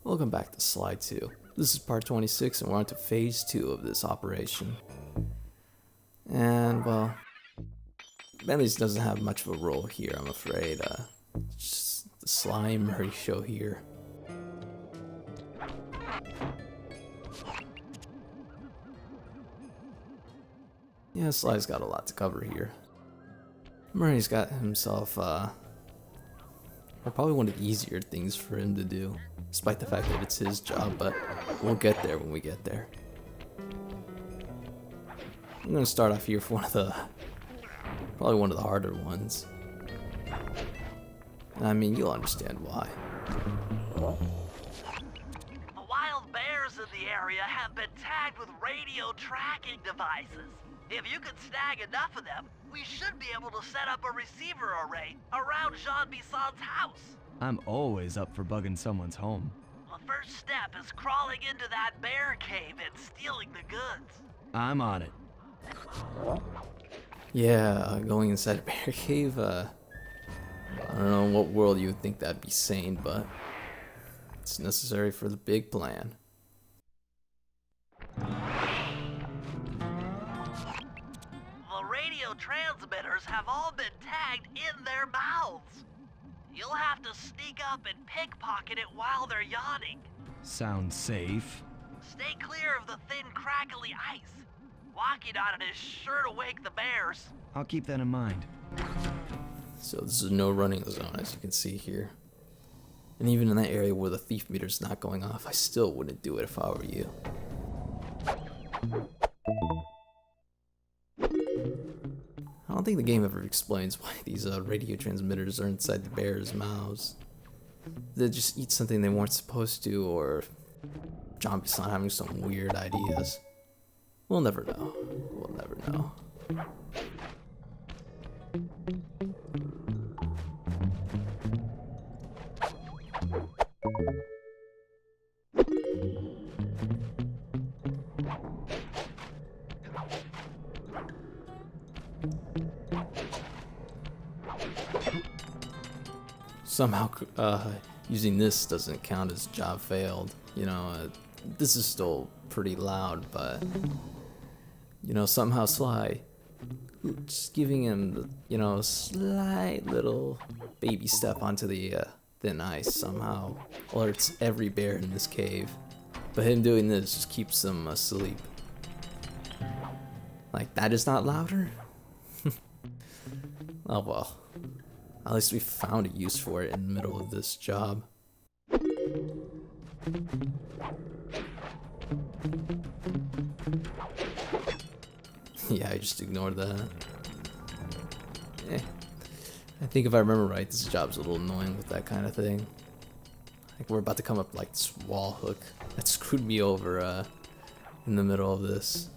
Welcome back to Slide 2. This is part 26 and we're on to phase 2 of this operation. And well, Menace doesn't have much of a role here, I'm afraid. Just the slime Murray show here. Yeah, Sly's got a lot to cover here. Murray's got himself, probably one of the easier things for him to do, despite the fact that it's his job, but we'll get there when we get there. I'm gonna start off here with probably one of the harder ones. I mean, you'll understand why. The wild bears in the area have been tagged with radio tracking devices. If you could snag enough of them, we should be able to set up a receiver array around Jean Bisson's house. I'm always up for bugging someone's home. The first step is crawling into that bear cave and stealing the goods. I'm on it. Yeah, going inside a bear cave, I don't know in what world you would think that'd be sane, but it's necessary for the big plan. The radio transmitters have all been tagged in their mouths. You'll have to sneak up and pickpocket it while they're yawning. Sounds safe. Stay clear of the thin, crackly ice. Walking on it is sure to wake the bears. I'll keep that in mind. So this is a no running zone, as you can see here. And even in that area where the thief meter's not going off, I still wouldn't do it if I were you. I don't think the game ever explains why these radio transmitters are inside the bears' mouths. They just eat something they weren't supposed to, or Jean Bisson having some weird ideas. We'll never know. We'll never know. Somehow, using this doesn't count as job failed. You know, this is still pretty loud, but you know, somehow Sly, just giving him the, you know, slight little baby step onto the thin ice somehow alerts every bear in this cave. But him doing this just keeps them asleep. Like, that is not louder? Oh well. At least we found a use for it in the middle of this job. Yeah, I just ignored that. I think if I remember right, this job's a little annoying with that kind of thing. Like, we're about to come up like this wall hook that screwed me over in the middle of this.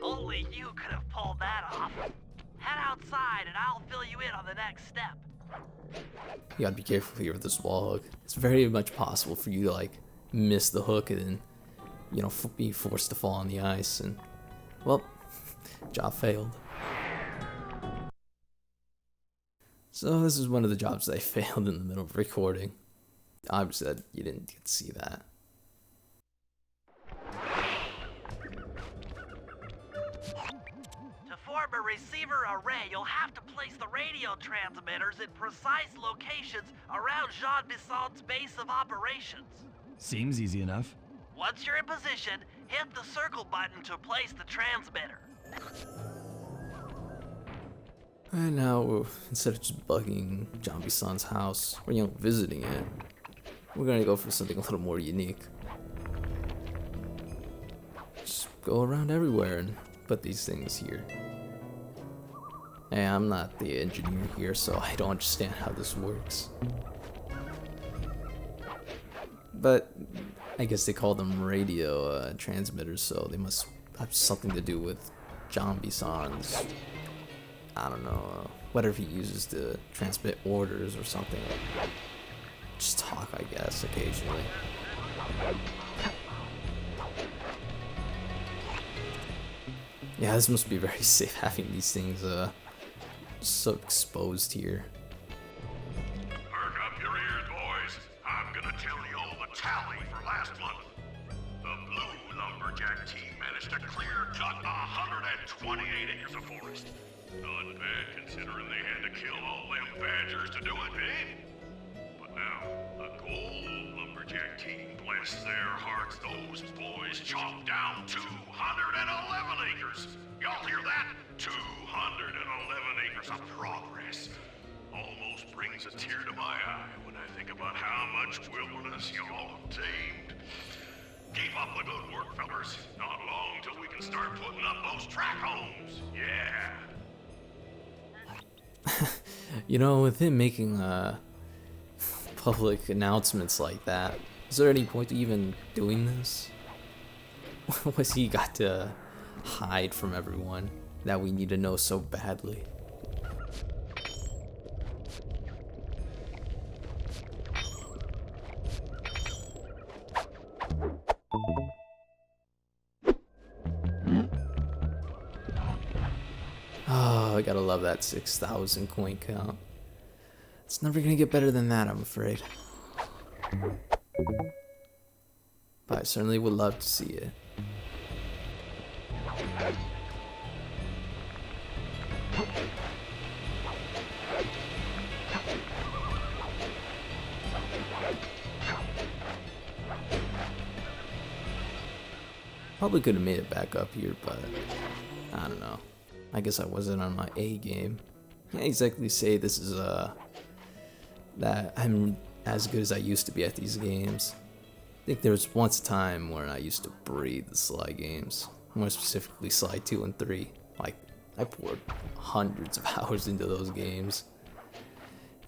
Only you could have pulled that off. Head outside and I'll fill you in on the next step. You gotta be careful here with this wall hook. It's very much possible for you to like miss the hook and then, you know, be forced to fall on the ice, and well, job failed. So this is one of the jobs that I failed in the middle of recording. Obviously you didn't get to see that. To form a receiver array, you'll have to place the radio transmitters in precise locations around Jean Bisson's base of operations. Seems easy enough. Once you're in position, hit the circle button to place the transmitter. And now, instead of just bugging Jean Bisson's house, or, you know, visiting it, we're gonna go for something a little more unique. Just go around everywhere and put these things here. Hey, I'm not the engineer here, so I don't understand how this works. But I guess they call them radio transmitters, so they must have something to do with Jean Bisson's, I don't know, whatever he uses to transmit orders or something. Just talk, I guess, occasionally. Yeah, this must be very safe having these things so exposed here. Perk up your ears, boys. I'm gonna tell you all the tally for last month. The blue lumberjack team managed to clear cut 128 acres of forest. Not bad considering they had to kill all them badgers to do it, eh? But now, the gold lumberjack team, bless their hearts, those boys chopped down 211 acres. Y'all hear that? 211 acres of progress. Almost brings a tear to my eye when I think about how much wilderness y'all have tamed. Keep up the good work, fellas. Not long till we can start putting up those track homes. Yeah. You know, with him making public announcements like that, is there any point to even doing this? Was he got to hide from everyone that we need to know so badly? Oh, I gotta love that 6,000 coin count. It's never gonna get better than that, I'm afraid. But I certainly would love to see it. Probably could have made it back up here, but I don't know. I guess I wasn't on my A game. Can't exactly say this is that I'm as good as I used to be at these games. I think there was once a time where I used to breed the Sly games, more specifically Sly 2 and 3. Like, I poured hundreds of hours into those games,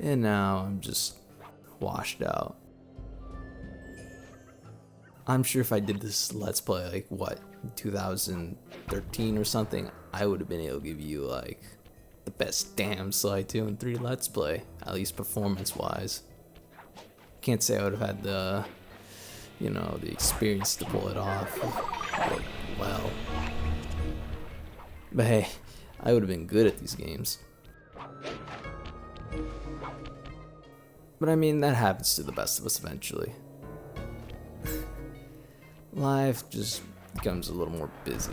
and now I'm just washed out. I'm sure if I did this Let's Play, like, what, 2013 or something, I would have been able to give you, like, the best damn Sly 2 and 3 Let's Play, at least performance-wise. Can't say I would have had the, you know, the experience to pull it off well. But hey, I would have been good at these games. But I mean, that happens to the best of us eventually. Life just becomes a little more busy.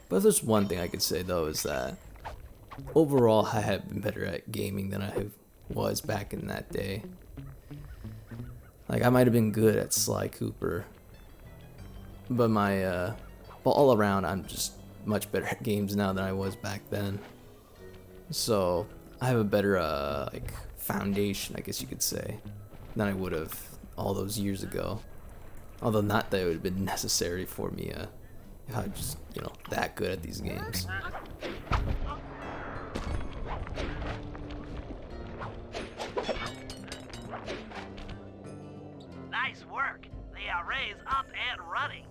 But there's one thing I could say though, is that overall I have been better at gaming than I was back in that day. Like, I might have been good at Sly Cooper, but but all around I'm just much better at games now than I was back then. So I have a better like foundation, I guess you could say, than I would have all those years ago. Although not that it would have been necessary for me if I was just, you know, that good at these games. Nice work. The array's up and running.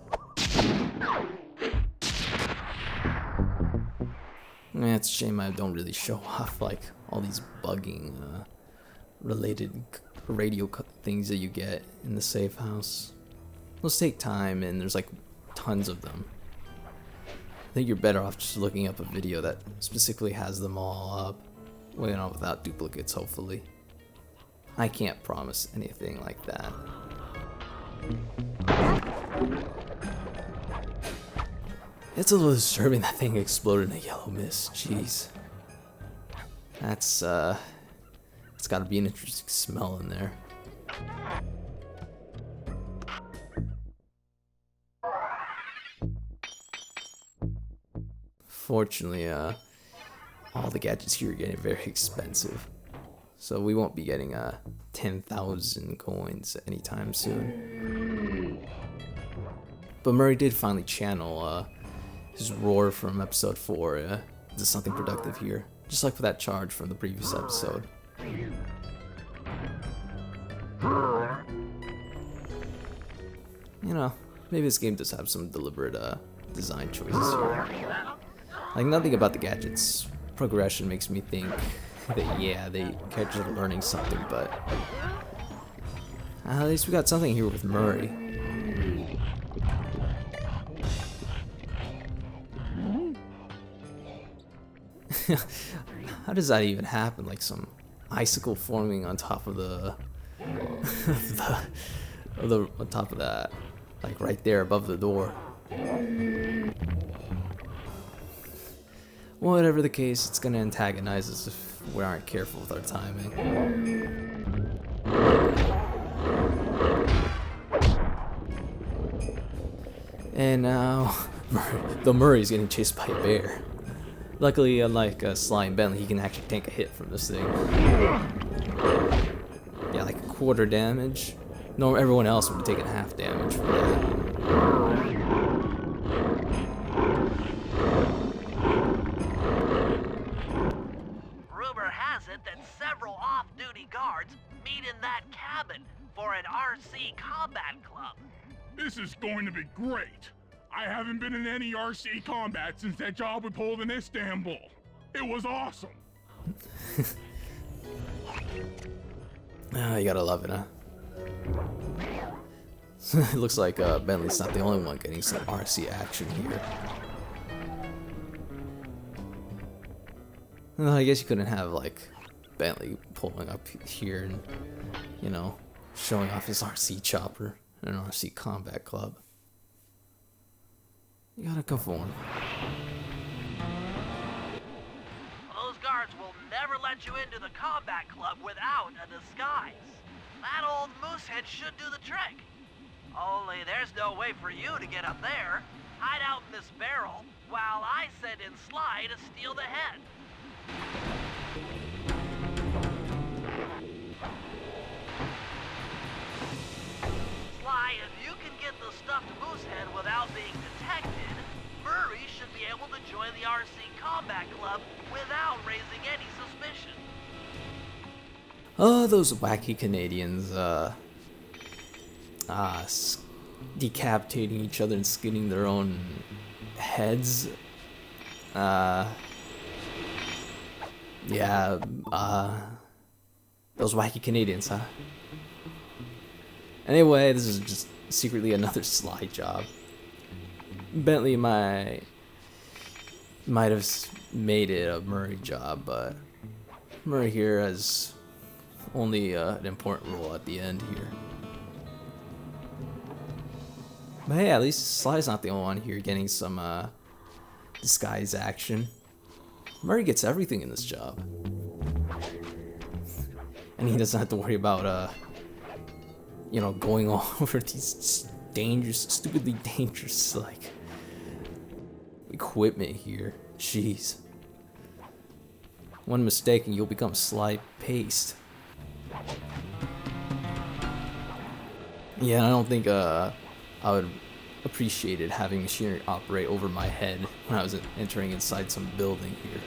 Yeah, it's a shame I don't really show off like all these bugging related radio things that you get in the safe house. Those take time, and there's like tons of them. I think you're better off just looking up a video that specifically has them all up, well, you know, without duplicates, hopefully. I can't promise anything like that. It's a little disturbing that thing exploded in a yellow mist. Jeez. That's, it's gotta be an interesting smell in there. Fortunately, all the gadgets here are getting very expensive. So we won't be getting 10,000 coins anytime soon. But Murray did finally channel his roar from episode 4 into something productive here, just like for that charge from the previous episode. You know, maybe this game does have some deliberate design choices here. Like, nothing about the gadgets progression makes me think They characters are learning something, but at least we got something here with Murray. How does that even happen? Like some icicle forming on top of the, on top of that, like right there above the door. Whatever the case, it's gonna antagonize us if we aren't careful with our timing. And now, the Murray's getting chased by a bear. Luckily, unlike Sly and Bentley, he can actually take a hit from this thing. Yeah, like a quarter damage. No, everyone else would be taking half damage from that. Rumor has it that several off-duty guards meet in that cabin for an RC combat club. This is going to be great. I haven't been in any RC combat since that job we pulled in Istanbul. It was awesome. You gotta love it, huh? It looks like Bentley's not the only one getting some RC action here. Well, I guess you couldn't have like Bentley pulling up here and, you know, showing off his RC chopper in an RC combat club. You gotta conform. Those guards will never let you into the combat club without a disguise. That old moosehead should do the trick. Only there's no way for you to get up there. Hide out in this barrel while I send in Sly to steal the head. Sly, if you can get the stuffed moosehead without being detected, Murray should be able to join the RC Combat Club without raising any suspicion. Oh, those wacky Canadians, decapitating each other and skinning their own heads. Yeah, those wacky Canadians, huh? Anyway, this is just secretly another Sly job. Bentley might have made it a Murray job, but Murray here has only an important role at the end here. But hey, at least Sly's not the only one here getting some disguise action. Murray gets everything in this job. And he doesn't have to worry about, you know, going over these dangerous, stupidly dangerous, like, equipment here. Jeez. One mistake and you'll become Sly paste. Yeah, I don't think, I would appreciate it having machinery operate over my head when I was entering inside some building here.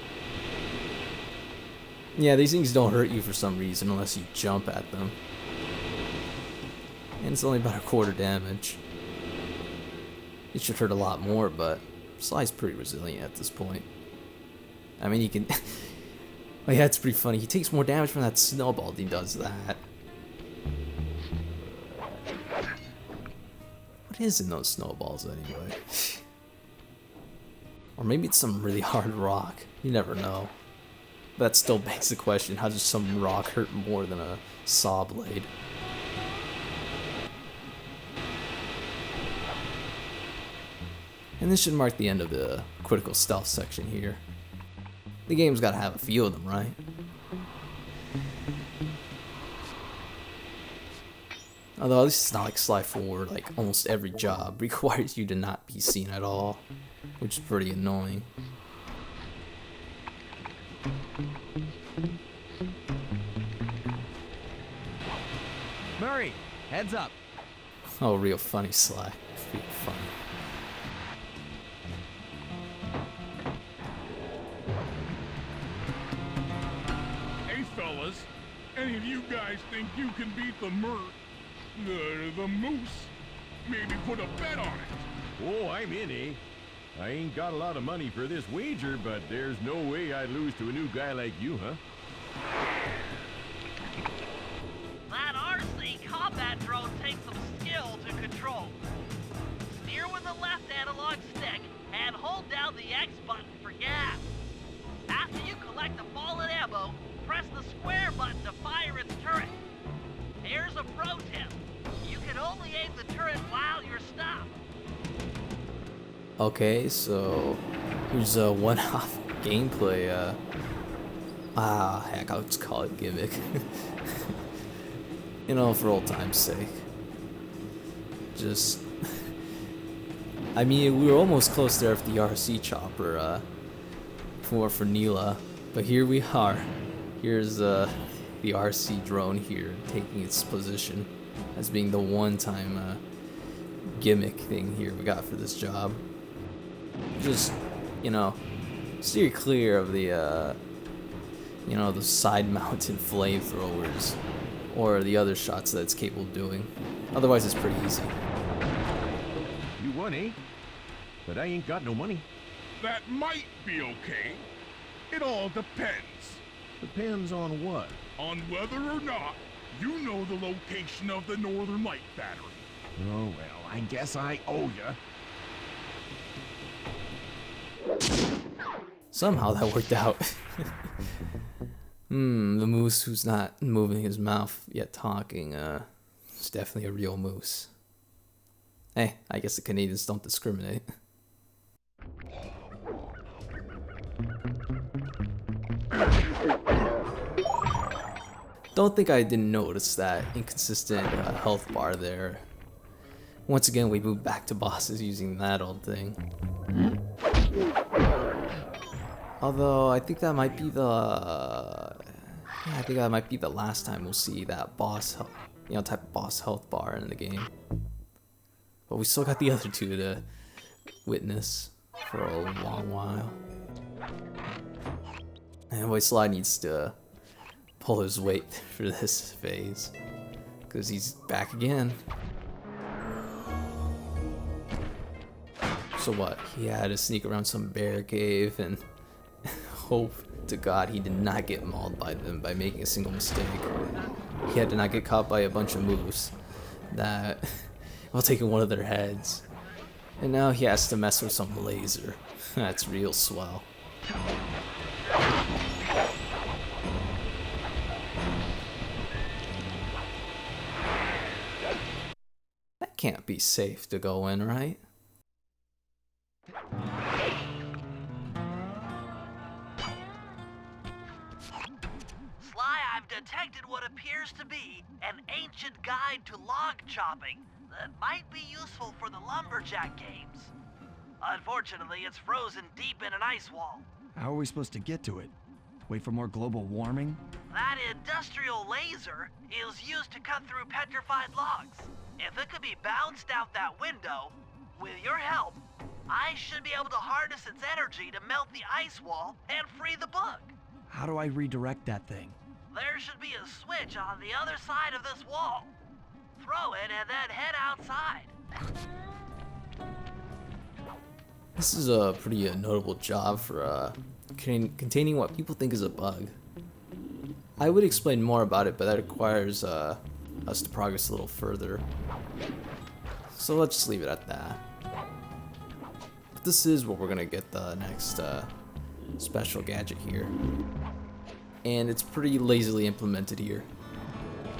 Yeah, these things don't hurt you for some reason unless you jump at them. And it's only about a quarter damage. It should hurt a lot more, but Sly's pretty resilient at this point. I mean, he can... Oh yeah, it's pretty funny. He takes more damage from that snowball than he does that. What is in those snowballs anyway? Or maybe it's some really hard rock. You never know. But that still begs the question, how does some rock hurt more than a saw blade? And this should mark the end of the critical stealth section here. The game's gotta have a few of them, right? Although this is not like Sly 4, like almost every job requires you to not be seen at all, which is pretty annoying. Murray, heads up. Oh, real funny Sly. Real funny. Hey, fellas, any of you guys think you can beat the the moose? Maybe put a bet on it. Oh, I'm in, eh? I ain't got a lot of money for this wager, but there's no way I'd lose to a new guy like you, huh? That RC combat drone takes some skill to control. Steer with the left analog stick and hold down the X button for gas. After you collect the fallen ammo, press the square button to fire its turret. Here's a pro tip. You can only aim the turret while you're stopped. Okay, so here's a one-off gameplay. Heck, I'll just call it gimmick. You know, for old time's sake. Just, I mean, we were almost close there with the RC chopper for Neela, but here we are. Here's the RC drone here taking its position as being the one-time gimmick thing here we got for this job. Just, you know, steer clear of the you know, the side-mounted flamethrowers or the other shots that it's capable of doing. Otherwise, it's pretty easy. You won, eh? But I ain't got no money. That might be okay. It all depends. Depends on what? On whether or not you know the location of the Northern Light Battery. Oh, well, I guess I owe ya. Somehow that worked out. The moose who's not moving his mouth yet talking, is definitely a real moose. Hey, I guess the Canadians don't discriminate. Don't think I didn't notice that inconsistent health bar there. Once again, we moved back to bosses using that old thing. Although I think that might be the, I think that might be the last time we'll see that boss, you know, type of boss health bar in the game. But we still got the other two to witness for a long while. And boy, Sly needs to pull his weight for this phase, because he's back again. So what? He had to sneak around some bear cave and hope to God he did not get mauled by them by making a single mistake. He had to not get caught by a bunch of moose that, while taking one of their heads. And now he has to mess with some laser. That's real swell. That can't be safe to go in, right? Detected what appears to be an ancient guide to log chopping that might be useful for the lumberjack games. Unfortunately, it's frozen deep in an ice wall. How are we supposed to get to it? Wait for more global warming? That industrial laser is used to cut through petrified logs. If it could be bounced out that window, with your help, I should be able to harness its energy to melt the ice wall and free the bug. How do I redirect that thing? There should be a switch on the other side of this wall. Throw it and then head outside. This is a pretty notable job for containing what people think is a bug. I would explain more about it, but that requires us to progress a little further. So let's just leave it at that. But this is where we're gonna get the next special gadget here. And it's pretty lazily implemented here.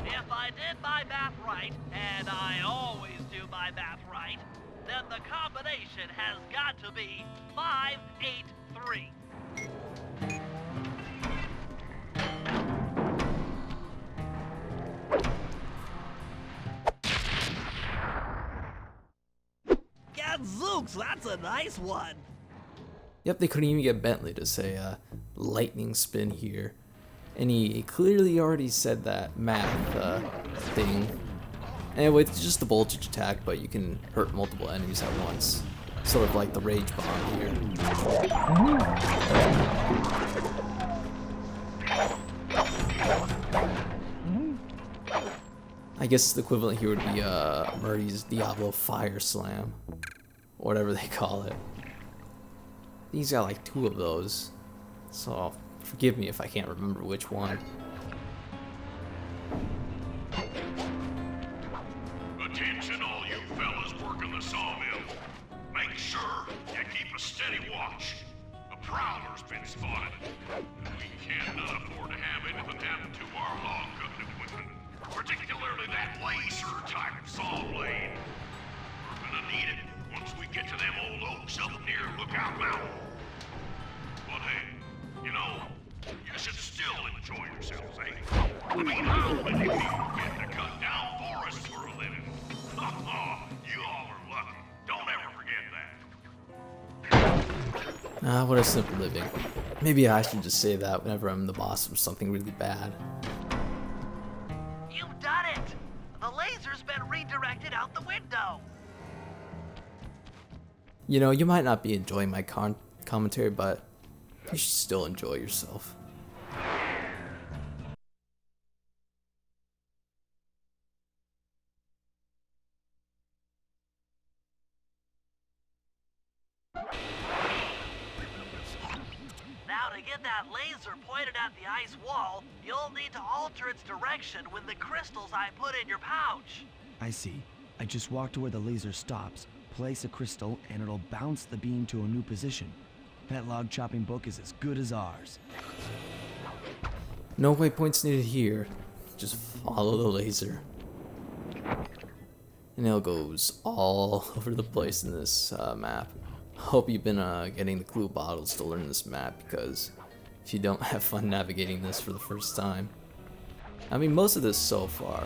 If I did my math right, and I always do my math right, then the combination has got to be 583. Gadzooks, that's a nice one. Yep, they couldn't even get Bentley to say lightning spin here. And he clearly already said that math thing. Anyway, it's just a voltage attack, but you can hurt multiple enemies at once. Sort of like the rage bomb here. I guess the equivalent here would be Murray's Diablo Fire Slam, or whatever they call it. He's got like 2 of those, so Forgive me if I can't remember which one. Attention all you fellas working the sawmill. Make sure you keep a steady watch. A prowler's been spotted. We cannot afford to have anything happen to our log cutting equipment. Particularly that laser-type saw blade. We're gonna need it once we get to them old oaks up near Lookout Mountain. But hey, you know, you should still enjoy yourselves, eh? I mean, how many people get to cut down forests for a living? You all are lucky. Don't ever forget that. Ah, what a simple living. Maybe I should just say that whenever I'm the boss of something really bad. You've done it! The laser's been redirected out the window! You know, you might not be enjoying my commentary, but you should still enjoy yourself. Now to get that laser pointed at the ice wall, you'll need to alter its direction with the crystals I put in your pouch. I see. I just walk to where the laser stops, place a crystal, and it'll bounce the beam to a new position. That log chopping book is as good as ours. No waypoints needed here. Just follow the laser. And it goes all over the place in this map. Hope you've been getting the clue bottles to learn this map, because if you don't have fun navigating this for the first time. I mean, most of this so far,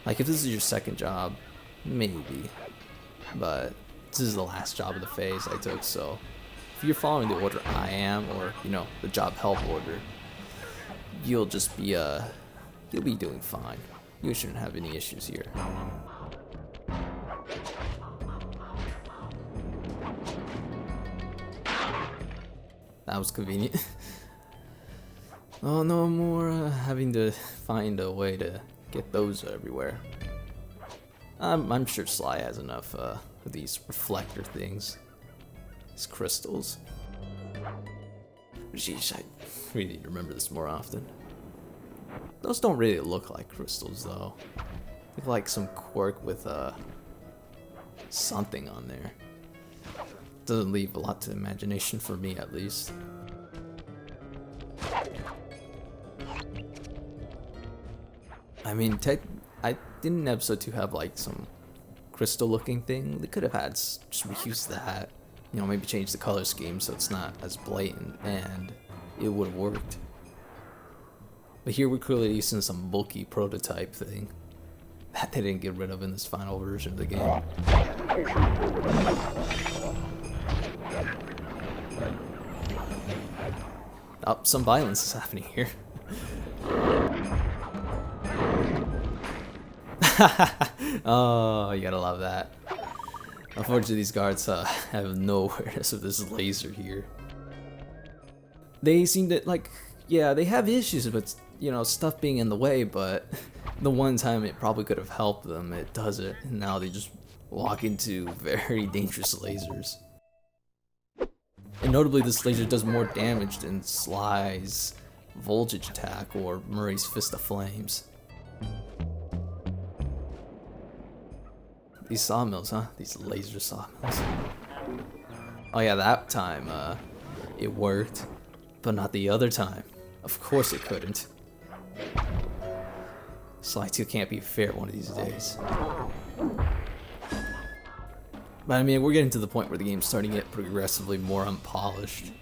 like if this is your second job, maybe. But this is the last job of the phase I took, so if you're following the order I am, or you know, the job help order, you'll just be you'll be doing fine. You shouldn't have any issues here. That was convenient. Oh, no more having to find a way to get those everywhere. I'm sure Sly has enough of these reflector things. These crystals. Jeez, I really need to remember this more often. Those don't really look like crystals, though. They look like some quirk with something on there. Doesn't leave a lot to imagination for me, at least. I mean, I didn't episode 2 have like some crystal-looking thing? They could have had just reused that. You know, maybe change the color scheme so it's not as blatant, and it would have worked. But here we're clearly using some bulky prototype thing that they didn't get rid of in this final version of the game. Oh, some violence is happening here. Oh, you gotta love that. Unfortunately, these guards have no awareness of this laser here. They seem to, like, yeah, they have issues with, you know, stuff being in the way, but the one time it probably could have helped them, it doesn't. And now they just walk into very dangerous lasers. And notably, this laser does more damage than Sly's voltage attack or Murray's Fist of Flames. These sawmills, huh? These laser sawmills. Oh yeah, that time, it worked. But not the other time. Of course it couldn't. Sly 2 can't be fair one of these days. But I mean, we're getting to the point where the game's starting to get progressively more unpolished.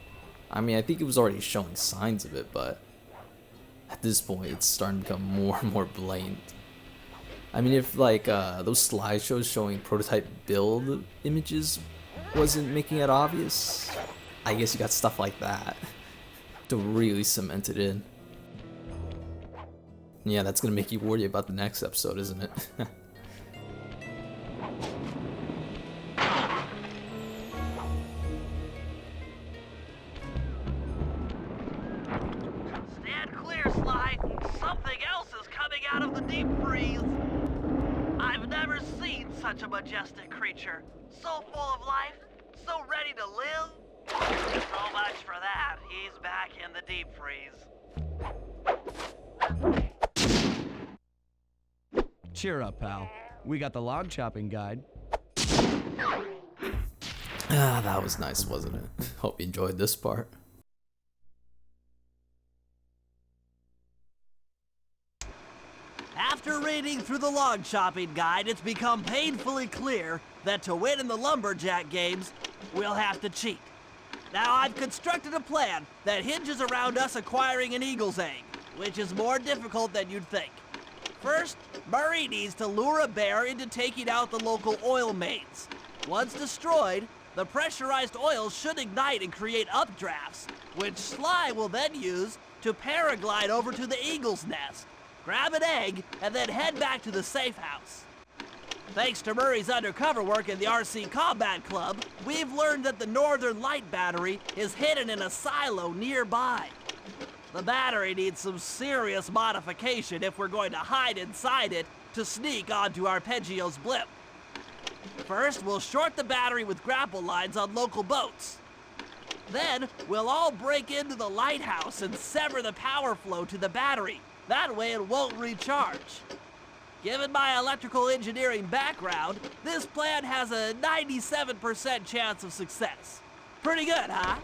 I mean, I think it was already showing signs of it, but at this point it's starting to become more and more blatant. I mean, if like those slideshows showing prototype build images wasn't making it obvious, I guess you got stuff like that to really cement it in. Yeah, that's gonna make you worry about the next episode, isn't it? Stand clear, Sly. Something else is coming out of the deep freeze. I've never seen such a majestic creature. So full of life, so ready to live. So much for that. He's back batteries. Cheer up, pal. We got the log chopping guide. Ah, that was nice, wasn't it? Hope you enjoyed this part. After reading through the log chopping guide, it's become painfully clear that to win in the lumberjack games, we'll have to cheat. Now, I've constructed a plan that hinges around us acquiring an eagle's egg, which is more difficult than you'd think. First, Murray needs to lure a bear into taking out the local oil mains. Once destroyed, the pressurized oil should ignite and create updrafts, which Sly will then use to paraglide over to the eagle's nest, grab an egg, and then head back to the safe house. Thanks to Murray's undercover work in the RC Combat Club, we've learned that the Northern Light battery is hidden in a silo nearby. The battery needs some serious modification if we're going to hide inside it to sneak onto Arpeggio's blimp. First, we'll short the battery with grapple lines on local boats. Then, we'll all break into the lighthouse and sever the power flow to the battery. That way it won't recharge. Given my electrical engineering background, this plan has a 97% chance of success. Pretty good, huh?